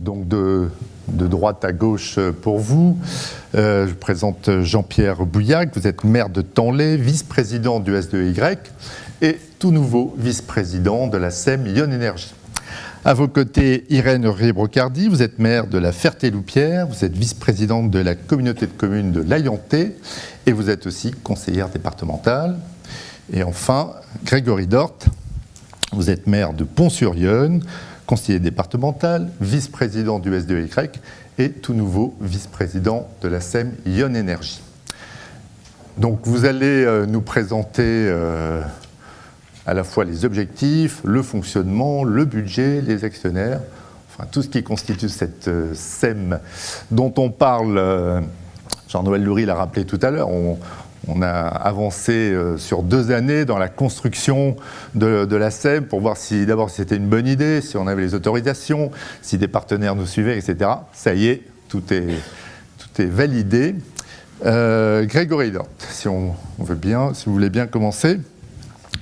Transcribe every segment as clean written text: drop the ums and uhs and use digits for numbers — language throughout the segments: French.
Donc de droite à gauche pour vous. Je présente Jean-Pierre Bouillac, vous êtes maire de Tanlay, vice-président du SDEY et tout nouveau vice-président de la SEM Lyon Énergie. À vos côtés, Irène Aurier-Brocardi, vous êtes maire de la Ferté-Loupière, vous êtes vice-présidente de la communauté de communes de l'Ayantais et vous êtes aussi conseillère départementale. Et enfin, Grégory Dort, vous êtes maire de Pont-sur-Yonne, conseiller départemental, vice-président du SDEY et tout nouveau vice-président de la SEM Lyon Énergie. Donc vous allez nous présenter à la fois les objectifs, le fonctionnement, le budget, les actionnaires, enfin tout ce qui constitue cette SEM dont on parle, Jean-Noël Loury l'a rappelé tout à l'heure, on a avancé sur 2 années dans la construction de la SEM pour voir si d'abord si c'était une bonne idée, si on avait les autorisations, si des partenaires nous suivaient, etc. Ça y est, tout est validé. Grégory Dort, si on veut bien, si vous voulez bien commencer.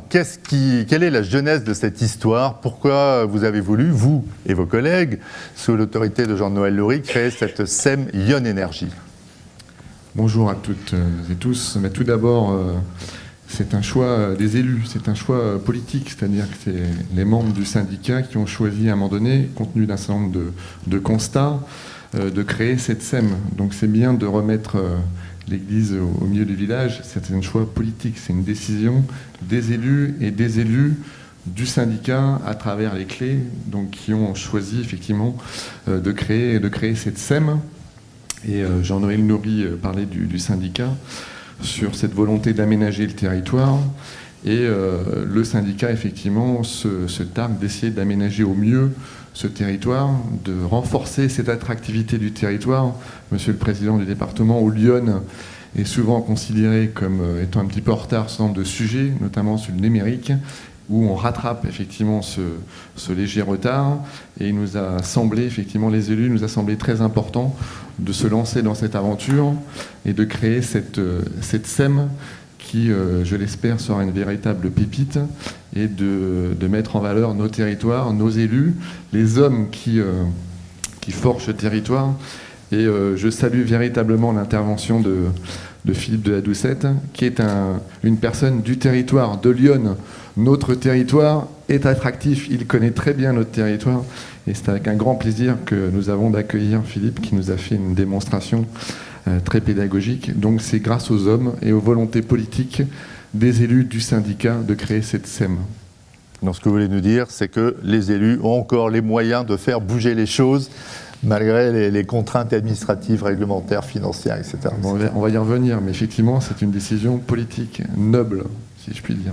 Quelle est la genèse de cette histoire? Pourquoi vous avez voulu, vous et vos collègues, sous l'autorité de Jean-Noël Loury, créer cette SEM Lyon Énergie? Bonjour à toutes et tous. Mais tout d'abord, c'est un choix des élus, c'est un choix politique, c'est-à-dire que c'est les membres du syndicat qui ont choisi à un moment donné, compte tenu d'un certain nombre de constats, de créer cette SEM. Donc c'est bien de remettre l'église au milieu du village, c'est un choix politique, c'est une décision des élus et des élus du syndicat à travers les clés, donc qui ont choisi effectivement de créer cette SEM. Et Jean-Noël Loury parlait du syndicat sur cette volonté d'aménager le territoire. Et le syndicat, effectivement, se targue d'essayer d'aménager au mieux ce territoire, de renforcer cette attractivité du territoire. Monsieur le Président du département, où Lyon est souvent considéré comme étant un petit peu en retard sur un nombre de sujets, notamment sur le numérique, où on rattrape effectivement ce léger retard. Et il nous a semblé, effectivement, les élus, nous a semblé très important de se lancer dans cette aventure et de créer cette SEM qui, je l'espère, sera une véritable pépite et de mettre en valeur nos territoires, nos élus, les hommes qui forgent ce territoire. Et je salue véritablement l'intervention de Philippe de la Doucette, qui est une personne du territoire de Lyon. Notre territoire est attractif, il connaît très bien notre territoire et c'est avec un grand plaisir que nous avons d'accueillir Philippe qui nous a fait une démonstration très pédagogique. Donc c'est grâce aux hommes et aux volontés politiques des élus du syndicat de créer cette SEM. Donc ce que vous voulez nous dire, c'est que les élus ont encore les moyens de faire bouger les choses malgré les contraintes administratives, réglementaires, financières, etc. Bon, on va y revenir, mais effectivement c'est une décision politique noble, si je puis dire.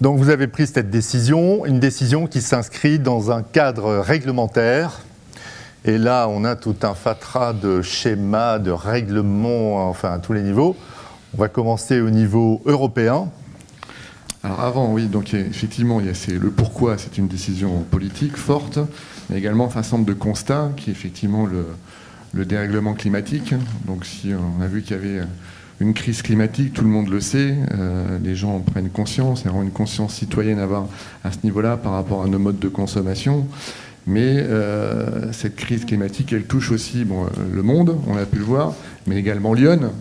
Donc vous avez pris cette décision, une décision qui s'inscrit dans un cadre réglementaire. Et là, on a tout un fatras de schémas, de règlements, enfin à tous les niveaux. On va commencer au niveau européen. Alors avant, oui, donc effectivement, c'est le pourquoi, c'est une décision politique forte, mais également un certain nombre de constats, qui est effectivement le dérèglement climatique. Donc si on a vu qu'il y avait une crise climatique, tout le monde le sait, les gens en prennent conscience, il y aura une conscience citoyenne à avoir à ce niveau-là par rapport à nos modes de consommation. Mais cette crise climatique, elle touche aussi le monde, on a pu le voir, mais également Lyon,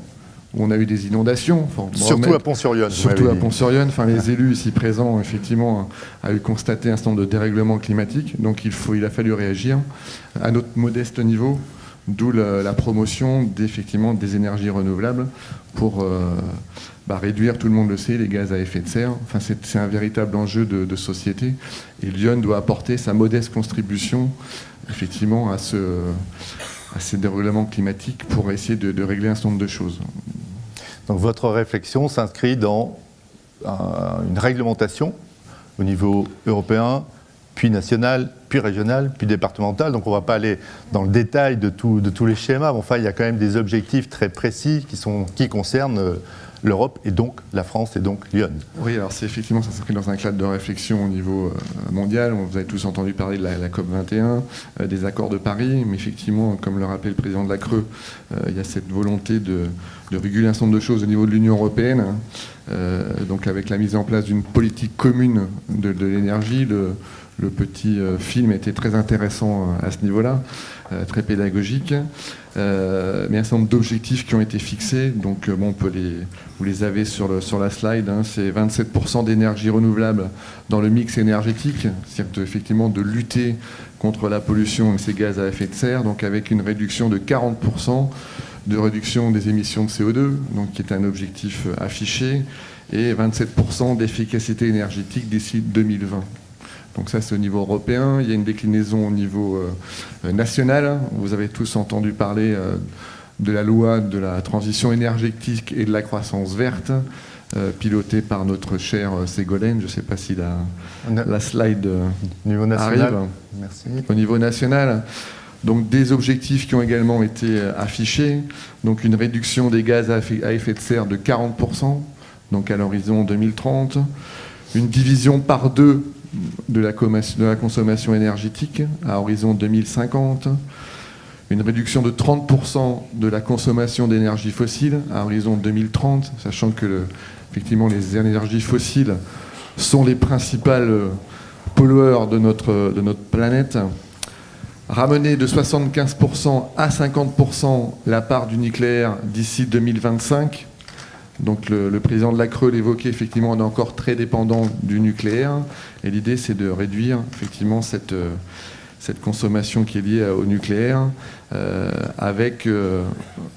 où on a eu des inondations. Surtout à Pont-sur-Yonne. Surtout à Pont-sur-Yonne. Enfin, les élus ici présents, effectivement, ont eu constaté un certain nombre de dérèglements climatiques. Donc il a fallu réagir à notre modeste niveau, d'où la promotion effectivement des énergies renouvelables pour réduire, tout le monde le sait, les gaz à effet de serre. Enfin, c'est un véritable enjeu de société. Et Lyon doit apporter sa modeste contribution, effectivement, à ces dérèglements climatiques pour essayer de régler un certain nombre de choses. Donc votre réflexion s'inscrit dans une réglementation au niveau européen, puis national, puis régional, puis départemental. Donc on ne va pas aller dans le détail de tous les schémas, mais enfin il y a quand même des objectifs très précis qui concernent l'Europe et donc la France et donc Lyon. Oui, alors effectivement, ça s'inscrit dans un cadre de réflexion au niveau mondial. Vous avez tous entendu parler de la COP21, des accords de Paris, mais effectivement, comme le rappelait le président de la Creux, il y a cette volonté de réguler un certain nombre de choses au niveau de l'Union européenne, donc avec la mise en place d'une politique commune de l'énergie, le petit film était très intéressant à ce niveau-là, très pédagogique. Mais un certain nombre d'objectifs qui ont été fixés. Donc, bon, vous les avez sur la slide. Hein, c'est 27% d'énergie renouvelable dans le mix énergétique. C'est-à-dire effectivement de lutter contre la pollution et ces gaz à effet de serre. Donc, avec une réduction de 40% de réduction des émissions de CO2, donc qui est un objectif affiché, et 27% d'efficacité énergétique d'ici 2020. Donc ça, c'est au niveau européen. Il y a une déclinaison au niveau national. Vous avez tous entendu parler de la loi de la transition énergétique et de la croissance verte, pilotée par notre cher Ségolène. Je ne sais pas si la slide niveau national. arrive. Merci. Au niveau national. Donc des objectifs qui ont également été affichés. Donc une réduction des gaz à effet de serre de 40%, donc à l'horizon 2030. Une division par 2 de la consommation énergétique à horizon 2050. Une réduction de 30% de la consommation d'énergie fossile à horizon 2030, sachant que effectivement les énergies fossiles sont les principales pollueurs de notre planète. Ramener de 75% à 50% la part du nucléaire d'ici 2025. Donc le président de la Creux l'évoquait, effectivement, on est encore très dépendant du nucléaire. Et l'idée, c'est de réduire effectivement cette consommation qui est liée au nucléaire avec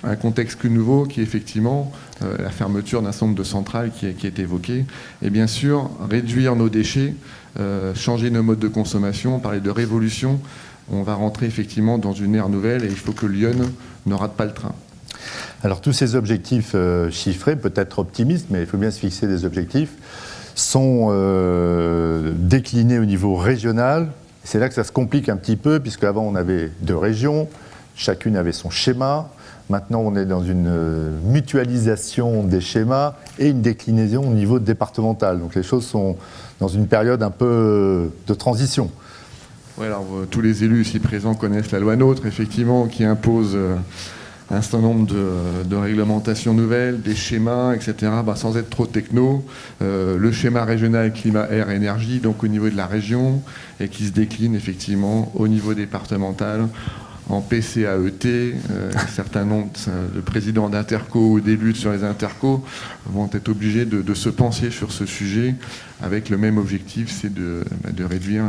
un contexte plus nouveau qui est effectivement la fermeture d'un certain nombre de centrales qui est évoquée. Et bien sûr, réduire nos déchets, changer nos modes de consommation, parler de révolution. On va rentrer effectivement dans une ère nouvelle et il faut que Lyon ne rate pas le train. Alors tous ces objectifs chiffrés, peut-être optimistes, mais il faut bien se fixer des objectifs, sont déclinés au niveau régional. C'est là que ça se complique un petit peu, puisque avant on avait 2 régions, chacune avait son schéma. Maintenant on est dans une mutualisation des schémas et une déclinaison au niveau départemental. Donc les choses sont dans une période un peu de transition. Ouais, alors tous les élus ici présents connaissent la loi NOTRe, effectivement, qui impose un certain nombre de réglementations nouvelles, des schémas, etc., sans être trop techno. Le schéma régional climat, air, énergie, donc au niveau de la région, et qui se décline effectivement au niveau départemental, en PCAET. Un certain nombre de présidents d'interco ou d'élus sur les intercos vont être obligés de se pencher sur ce sujet avec le même objectif, c'est de réduire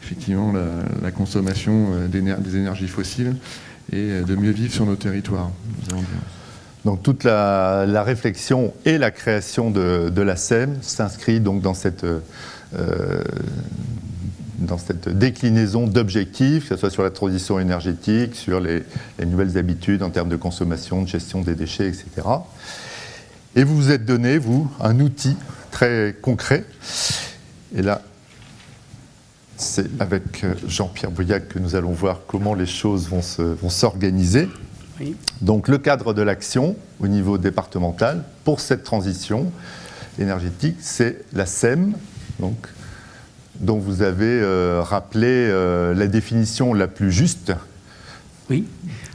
effectivement la consommation des énergies fossiles et de mieux vivre sur nos territoires. Donc toute la réflexion et la création de la SEM s'inscrit donc dans cette déclinaison d'objectifs, que ce soit sur la transition énergétique, sur les nouvelles habitudes en termes de consommation, de gestion des déchets, etc. Et vous vous êtes donné, vous, un outil très concret. Et là, c'est avec Jean-Pierre Bouillac que nous allons voir comment les choses vont s'organiser. Oui. Donc le cadre de l'action au niveau départemental pour cette transition énergétique, c'est la SEM, donc, dont vous avez rappelé la définition la plus juste. Oui.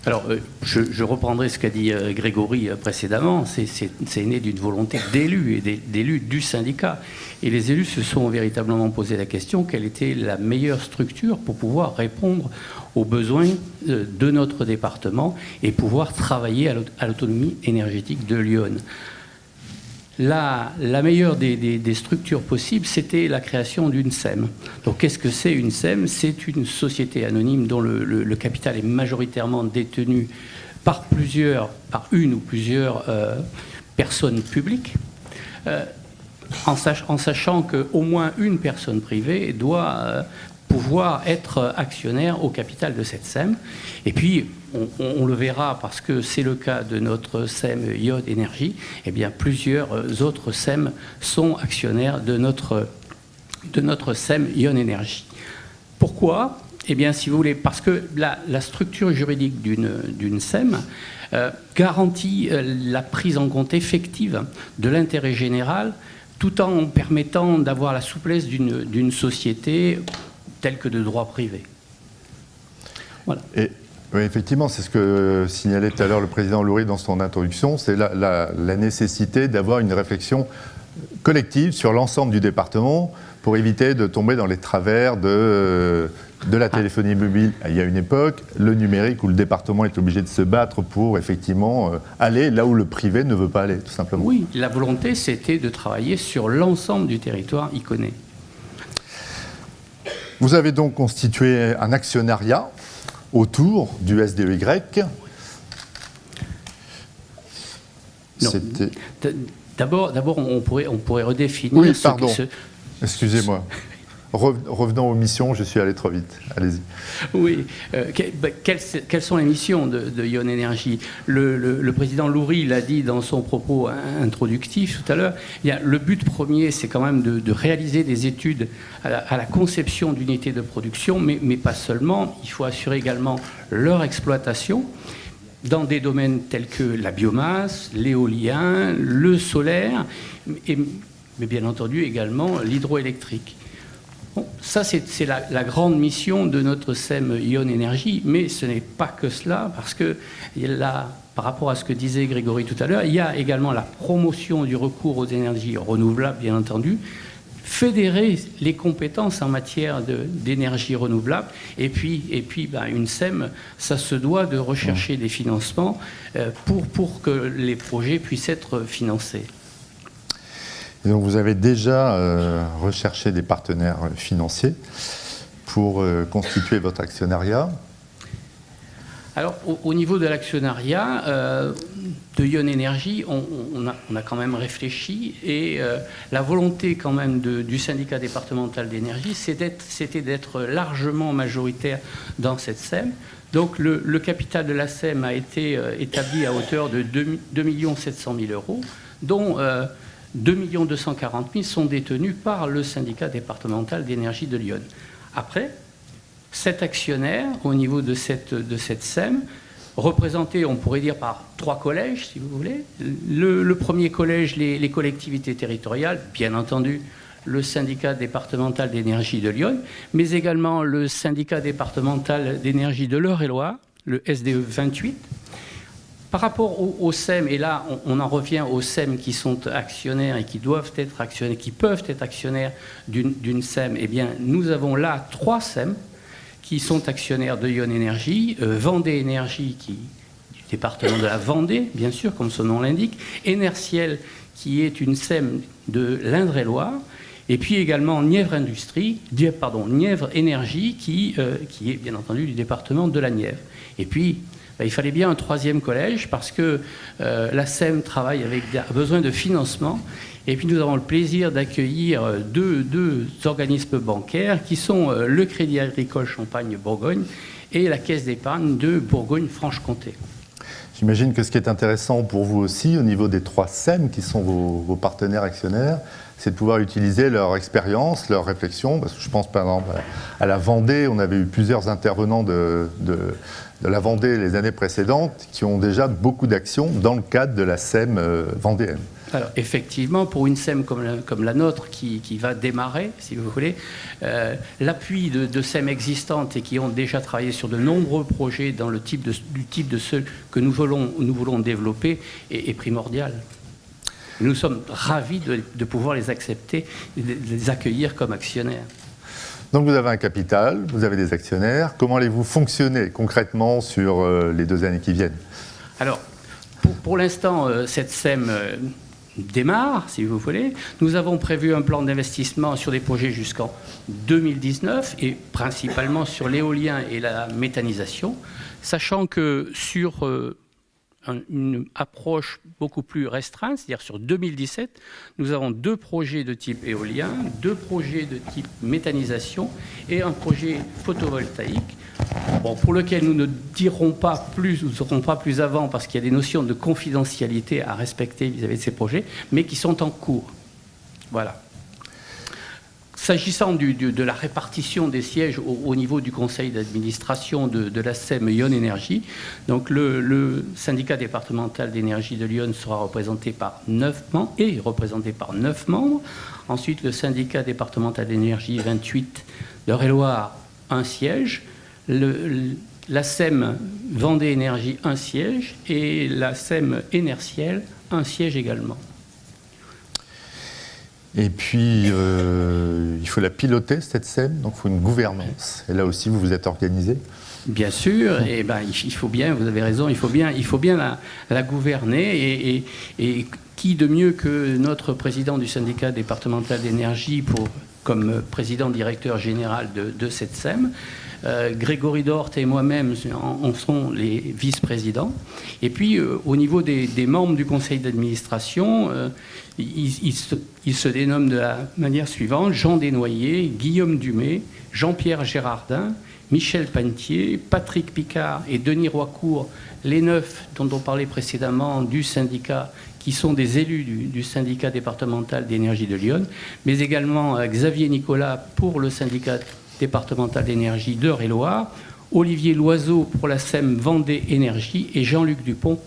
Alors, je reprendrai ce qu'a dit Grégory précédemment. C'est né d'une volonté d'élus et d'élus du syndicat. Et les élus se sont véritablement posé la question quelle était la meilleure structure pour pouvoir répondre aux besoins de notre département et pouvoir travailler à l'autonomie énergétique de Lyon. La meilleure des structures possibles, c'était la création d'une SEM. Donc qu'est-ce que c'est une SEM? C'est une société anonyme dont le capital est majoritairement détenu par une ou plusieurs personnes publiques, en sachant qu'au moins une personne privée doit pouvoir être actionnaire au capital de cette SEM. Et puis, on le verra parce que c'est le cas de notre SEM Lyon Énergie, eh bien plusieurs autres SEM sont actionnaires de notre SEM Lyon Énergie. Pourquoi? Eh bien, si vous voulez, parce que la structure juridique d'une SEM garantit la prise en compte effective de l'intérêt général tout en permettant d'avoir la souplesse d'une société telle que de droit privé. Voilà. Et oui, effectivement, c'est ce que signalait tout à l'heure le président Loury dans son introduction, c'est la nécessité d'avoir une réflexion collective sur l'ensemble du département pour éviter de tomber dans les travers de la téléphonie mobile. Il y a une époque, le numérique, où le département est obligé de se battre pour effectivement aller là où le privé ne veut pas aller, tout simplement. Oui, la volonté, c'était de travailler sur l'ensemble du territoire iconé. Vous avez donc constitué un actionnariat autour du SDEY. Non. D'abord, on pourrait redéfinir. Oui, pardon. Excusez-moi. Revenons aux missions, je suis allé trop vite. Allez-y. Oui. Quelles sont les missions de Ion Energy ? Le président Loury l'a dit dans son propos introductif tout à l'heure. Le but premier, c'est quand même de réaliser des études à la conception d'unités de production, mais pas seulement. Il faut assurer également leur exploitation dans des domaines tels que la biomasse, l'éolien, le solaire, mais bien entendu également l'hydroélectrique. Bon, ça, c'est la grande mission de notre SEM Ion Energy, mais ce n'est pas que cela, parce que par rapport à ce que disait Grégory tout à l'heure, il y a également la promotion du recours aux énergies renouvelables, bien entendu, fédérer les compétences en matière d'énergie renouvelable, et puis une SEM, ça se doit de rechercher des financements pour que les projets puissent être financés. Et donc vous avez déjà recherché des partenaires financiers pour constituer votre actionnariat. Alors, au niveau de l'actionnariat de Ion Energy, on a quand même réfléchi, et la volonté quand même du syndicat départemental d'énergie, c'était d'être largement majoritaire dans cette SEM. Donc, le capital de la SEM a été établi à hauteur de 2 700 000 €, dont 2 240 000 sont détenus par le syndicat départemental d'énergie de Lyon. Après, 7 actionnaires au niveau de cette SEM, représentés, on pourrait dire, par 3 collèges, si vous voulez. Le premier collège, les collectivités territoriales, bien entendu, le syndicat départemental d'énergie de Lyon, mais également le syndicat départemental d'énergie de l'Eure-et-Loire, le SDE 28. Par rapport aux SEM, et là on en revient aux SEM qui sont actionnaires et qui doivent être actionnaires, qui peuvent être actionnaires d'une SEM, eh bien nous avons là 3 SEM qui sont actionnaires de Ion Energy, Vendée Énergie, du département de la Vendée, bien sûr, comme son nom l'indique, Énerciel, qui est une SEM de l'Indre-et-Loire, et puis également Nièvre Énergie, qui est bien entendu du département de la Nièvre. Et puis, il fallait bien un 3e collège, parce que la SEM travaille a besoin de financement. Et puis nous avons le plaisir d'accueillir deux organismes bancaires qui sont le Crédit Agricole Champagne-Bourgogne et la Caisse d'épargne de Bourgogne-Franche-Comté. J'imagine que ce qui est intéressant pour vous aussi, au niveau des 3 SEM qui sont vos partenaires actionnaires, c'est de pouvoir utiliser leur expérience, leur réflexion. Parce que je pense par exemple à la Vendée, on avait eu plusieurs intervenants de la Vendée les années précédentes qui ont déjà beaucoup d'actions dans le cadre de la SEM vendéenne. Alors effectivement, pour une SEM comme la nôtre qui va démarrer, si vous voulez, l'appui de SEM existantes et qui ont déjà travaillé sur de nombreux projets dans du type de ceux que nous voulons développer est primordial. Nous sommes ravis de pouvoir les accepter, de les accueillir comme actionnaires. Donc vous avez un capital, vous avez des actionnaires. Comment allez-vous fonctionner concrètement sur les 2 années qui viennent ? Alors, pour l'instant, cette SEM démarre, si vous voulez. Nous avons prévu un plan d'investissement sur des projets jusqu'en 2019 et principalement sur l'éolien et la méthanisation, sachant que sur une approche beaucoup plus restreinte, c'est-à-dire sur 2017, nous avons 2 projets de type éolien, 2 projets de type méthanisation et un projet photovoltaïque, pour lequel nous ne dirons pas plus, nous ne saurons pas plus avant parce qu'il y a des notions de confidentialité à respecter vis-à-vis de ces projets, mais qui sont en cours. Voilà. S'agissant de la répartition des sièges au niveau du conseil d'administration de la SEM Ion Energy, donc le syndicat départemental d'énergie de Lyon sera représenté par 9 membres, Ensuite, le syndicat départemental d'énergie 28 d'Eure-et-Loire, 1 siège. La SEM Vendée Énergie, 1 siège. Et la SEM Énerciel, 1 siège également. Et puis, il faut la piloter, cette SEM, donc il faut une gouvernance. Et là aussi, vous vous êtes organisé. Bien sûr, et ben, il faut bien, vous avez raison, il faut bien la gouverner. Et qui de mieux que notre président du syndicat départemental d'énergie comme président directeur général de cette SEM. Grégory Dort et moi-même en serons les vice-présidents. Et puis, au niveau des membres du conseil d'administration, ils se dénomment de la manière suivante: Jean Desnoyers, Guillaume Dumay, Jean-Pierre Gérardin, Michel Pantier, Patrick Picard et Denis Roicourt, les 9 dont on parlait précédemment du syndicat, qui sont des élus du syndicat départemental d'énergie de Lyon, mais également Xavier Nicolas pour le syndicat départemental d'énergie d'Eure-et-Loire, Olivier Loiseau pour la SEM Vendée Énergie et Jean-Luc Dupont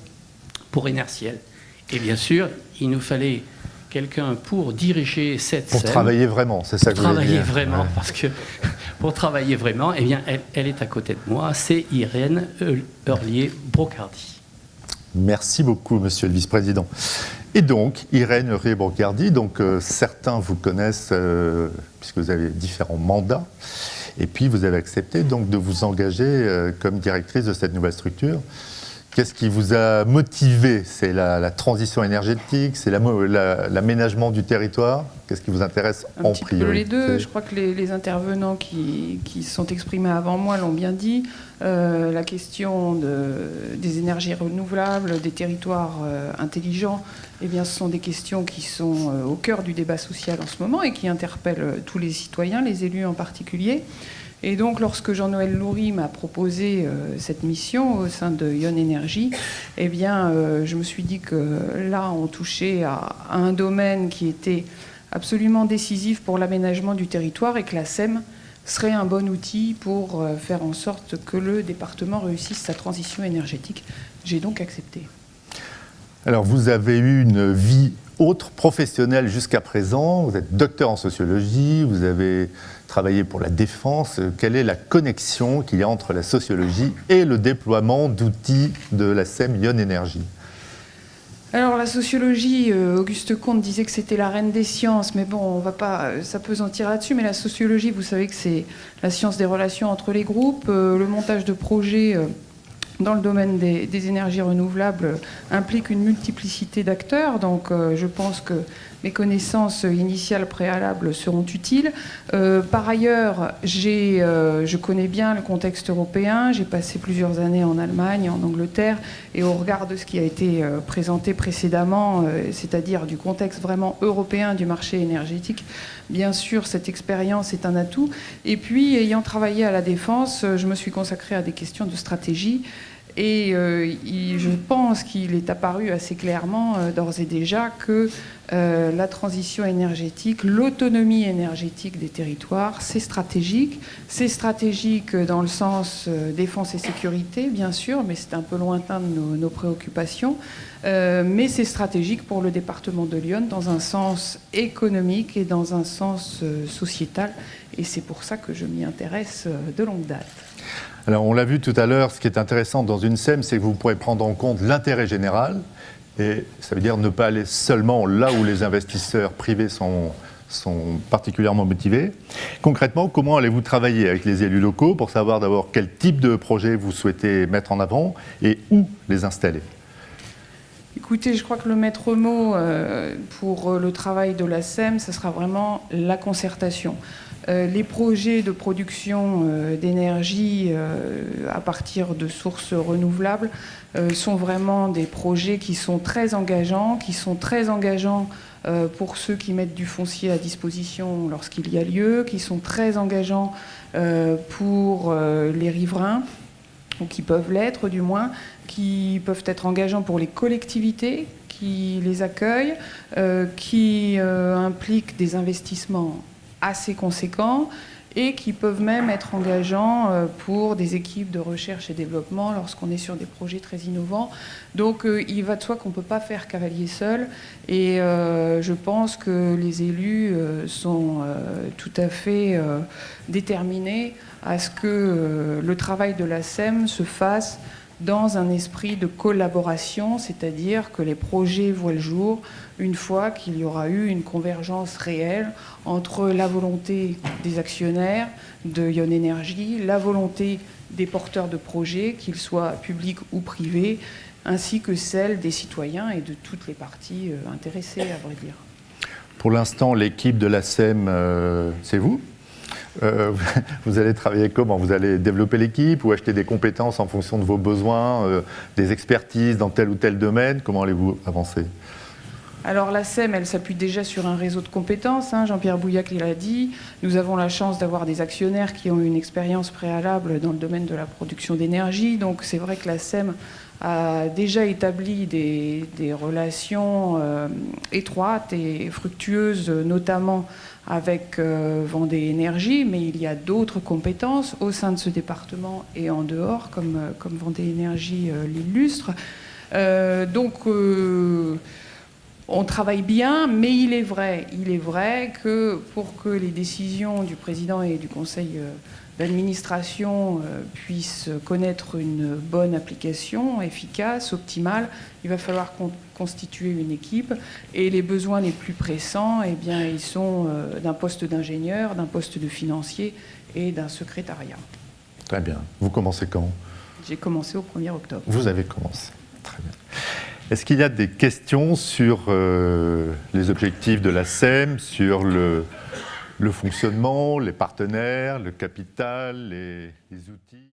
pour Énerciel. Et bien sûr, il nous fallait quelqu'un pour diriger cette SEM. Pour travailler vraiment, c'est ça que vous voulez dire. Pour travailler vraiment, parce que pour travailler vraiment, eh bien, elle est à côté de moi, c'est Irène Hurlier-Brocardi. Merci beaucoup, monsieur le vice-président. Et donc, Irène Hurlier-Brocardi, donc certains vous connaissent puisque vous avez différents mandats, et puis vous avez accepté donc de vous engager comme directrice de cette nouvelle structure. Qu'est-ce qui vous a motivé? C'est la transition énergétique, c'est l'aménagement du territoire? Qu'est-ce qui vous intéresse en priorité? Un petit peu les deux. Je crois que les intervenants qui se sont exprimés avant moi l'ont bien dit. La question des énergies renouvelables, des territoires intelligents, eh bien, ce sont des questions qui sont au cœur du débat social en ce moment et qui interpellent tous les citoyens, les élus en particulier. Et donc, lorsque Jean-Noël Loury m'a proposé cette mission au sein de Lyon Énergie, eh bien, je me suis dit que là, on touchait à un domaine qui était absolument décisif pour l'aménagement du territoire et que la SEM serait un bon outil pour faire en sorte que le département réussisse sa transition énergétique. J'ai donc accepté. Alors, vous avez eu une vie autre, professionnelle jusqu'à présent. Vous êtes docteur en sociologie, vous avez travaillé pour la défense. Quelle est la connexion qu'il y a entre la sociologie et le déploiement d'outils de la SEM Lyon Énergie? Alors la sociologie, Auguste Comte disait que c'était la reine des sciences, mais bon, on ne va pas s'appesantir là-dessus, mais la sociologie, vous savez que c'est la science des relations entre les groupes, le montage de projets dans le domaine des énergies renouvelables implique une multiplicité d'acteurs, donc je pense que mes connaissances initiales préalables seront utiles. Par ailleurs, je connais bien le contexte européen, j'ai passé plusieurs années en Allemagne, en Angleterre, et au regard de ce qui a été présenté précédemment, c'est-à-dire du contexte vraiment européen du marché énergétique, bien sûr, cette expérience est un atout. Et puis, ayant travaillé à la Défense, je me suis consacrée à des questions de stratégie. Et je pense qu'il est apparu assez clairement, d'ores et déjà, que la transition énergétique, l'autonomie énergétique des territoires, c'est stratégique. C'est stratégique dans le sens défense et sécurité, bien sûr, mais c'est un peu lointain de nos préoccupations. Mais c'est stratégique pour le département de Lyon dans un sens économique et dans un sens sociétal. Et c'est pour ça que je m'y intéresse de longue date. Alors, on l'a vu tout à l'heure, ce qui est intéressant dans une SEM, c'est que vous pourrez prendre en compte l'intérêt général, et ça veut dire ne pas aller seulement là où les investisseurs privés sont particulièrement motivés. Concrètement, comment allez-vous travailler avec les élus locaux pour savoir d'abord quel type de projet vous souhaitez mettre en avant et où les installer? Écoutez, je crois que le maître mot pour le travail de la SEM, ce sera vraiment la concertation. Les projets de production d'énergie à partir de sources renouvelables sont vraiment des projets qui sont très engageants, pour ceux qui mettent du foncier à disposition lorsqu'il y a lieu, qui sont très engageants pour les riverains, ou qui peuvent l'être du moins, qui peuvent être engageants pour les collectivités qui les accueillent, qui impliquent des investissements assez conséquents et qui peuvent même être engageants pour des équipes de recherche et développement lorsqu'on est sur des projets très innovants. Donc il va de soi qu'on ne peut pas faire cavalier seul et je pense que les élus sont tout à fait déterminés à ce que le travail de la SEM se fasse dans un esprit de collaboration, c'est-à-dire que les projets voient le jour une fois qu'il y aura eu une convergence réelle entre la volonté des actionnaires de Ion Energy, la volonté des porteurs de projets, qu'ils soient publics ou privés, ainsi que celle des citoyens et de toutes les parties intéressées, à vrai dire. Pour l'instant, l'équipe de la SEM, c'est vous. Vous allez travailler comment? Vous allez développer l'équipe ou acheter des compétences en fonction de vos besoins, des expertises dans tel ou tel domaine? Comment allez-vous avancer? Alors la SEM, elle s'appuie déjà sur un réseau de compétences, hein, Jean-Pierre Bouillac l'a dit. Nous avons la chance d'avoir des actionnaires qui ont une expérience préalable dans le domaine de la production d'énergie. Donc c'est vrai que la SEM a déjà établi des relations étroites et fructueuses, notamment avec Vendée Énergie, mais il y a d'autres compétences au sein de ce département et en dehors, comme Vendée Énergie l'illustre. On travaille bien, mais il est vrai que pour que les décisions du président et du conseil d'administration puissent connaître une bonne application, efficace, optimale, il va falloir constituer une équipe. Et les besoins les plus pressants, eh bien, ils sont d'un poste d'ingénieur, d'un poste de financier et d'un secrétariat. Très bien. Vous commencez quand? J'ai commencé au 1er octobre. Vous avez commencé. Très bien. Est-ce qu'il y a des questions sur les objectifs de la SEM, sur le fonctionnement, les partenaires, le capital, les outils?